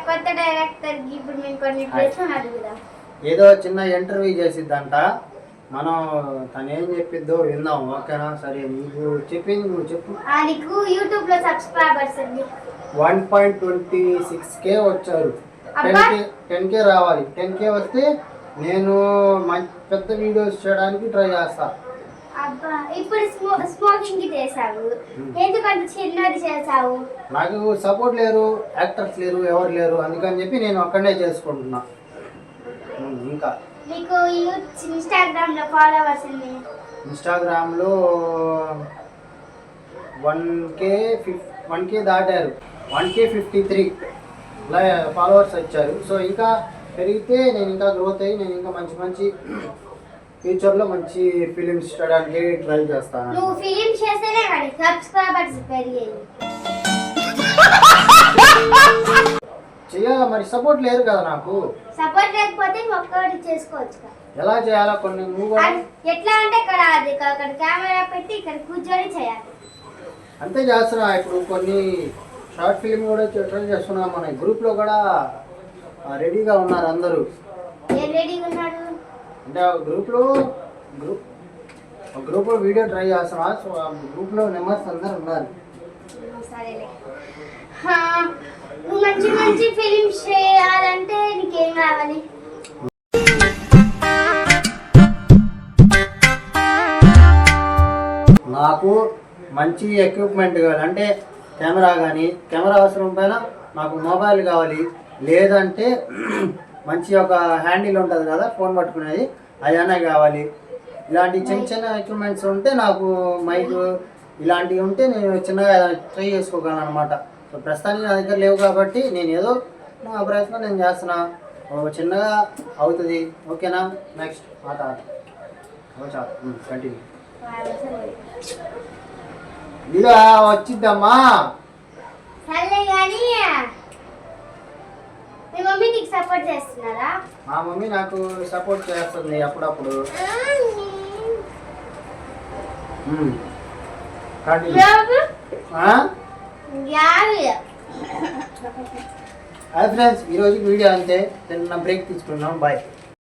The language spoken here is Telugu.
కొత్త డైరెక్టర్ కి ఇప్పుడు మేము కొన్ని ప్రశ్నలు అడుగుదాం. ఏదో చిన్న ఇంటర్వ్యూ చేసిద్దంట, మనం తను ఏం చెప్పిద్దో విందాం. ఓకేనా? సరే, నీకు చెప్పింది నువ్వు చెప్పు. నీకు యూట్యూబ్ లో సబ్స్క్రైబర్స్ అండి 1.26K వచ్చారు. 10K రావాలి. 10K వస్తే నేను మంచి పెద్ద వీడియోస్ చేయడానికి ట్రై చేస్తా. అబ్బా, ఇప్పుడు స్మోకింగ్ చేసావు, ఎందుకంటే చిన్నది చేసావు? నాకు సపోర్ట్ లేరు, యాక్టర్స్ లేరు, ఎవరు లేరు, అందుకని చెప్పి నేను అక్కడనే చేసుకుంటున్నా. ఇంకా మీకు ఇన్స్టాగ్రామ్ లో ఫాలోవర్స్ అండి? ఇన్స్టాగ్రామ్ లో 1K దాటారు. 1K53 ఫాలోవర్స్ వచ్చారు. సో ఇంకా పెరిగితే నేను ఇంకా గ్రోత్ అయ్యి నేను ఇంకా మంచి మంచి ఫ్యూచర్లో మంచి ఫిలిమ్స్ చేయడానికి ట్రై చేస్తాను. నువ్వు ఫిలిం చేస్తేనే కానీ సబ్స్క్రైబర్స్ పెరిగాయి. చేయాలా మరి? సపోర్ట్ లేదు కదా నాకు. సపోర్ట్ లేకపోతే ఒక్కటి చేసుకోవచ్చు. ఎలా చేయాలా కొన్ని? నువ్వు ఎట్లా అంటే అక్కడ కెమెరా పెట్టి ఇక్కడ కూర్చొని చేయాలి. అంతే చేస్తున్నా. ఇప్పుడు కొన్ని షార్ట్ ఫిలిం కూడా ట్రై చేస్తున్నా. మన గ్రూప్లో కూడా రెడీగా ఉన్నారు అందరూ. ఏం రెడీగా ఉన్నారు అంటే గ్రూప్లో వీడియో ట్రై చేస్తున్నా. సో ఆ గ్రూప్లో మెంబర్స్ అందరు ఉన్నారు. సరేలే. నువ్వు మంచి మంచి ఫిలిమ్స్ చేయాలంటే నీకేం కావాలి? నాకు మంచి ఎక్విప్మెంట్ కావాలి. అంటే కెమెరా అవసరం పైన నాకు మొబైల్ కావాలి. లేదంటే మంచి ఒక హ్యాండిల్ ఉంటుంది కదా ఫోన్ పట్టుకునేది, అదైనా కావాలి. ఇలాంటి చిన్న చిన్న ఎక్విప్మెంట్స్ ఉంటే నాకు మైక్ ఇలాంటివి ఉంటే నేను చిన్నగా ట్రై చేసుకోగలను అనమాట. సో ప్రస్తుతానికి నా దగ్గర లేవు కాబట్టి నేను ఏదో నా ప్రయత్నం నేను చేస్తున్నా. చిన్నగా అవుతుంది. ఓకేనా? నెక్స్ట్ మాట కంటిన్యూ. ఇలా వచ్చిద్దమ్మా. సర్లే కానీ మీ మమ్మీ నీకు సపోర్ట్ చేస్తున్నారా? మా మమ్మీ నాకు సపోర్ట్ చేస్తుంది అప్పుడప్పుడు. ఫ్రెండ్స్, ఈరోజు వీడియో అంతే. చిన్న బ్రేక్ తీసుకున్నాం. బాయ్.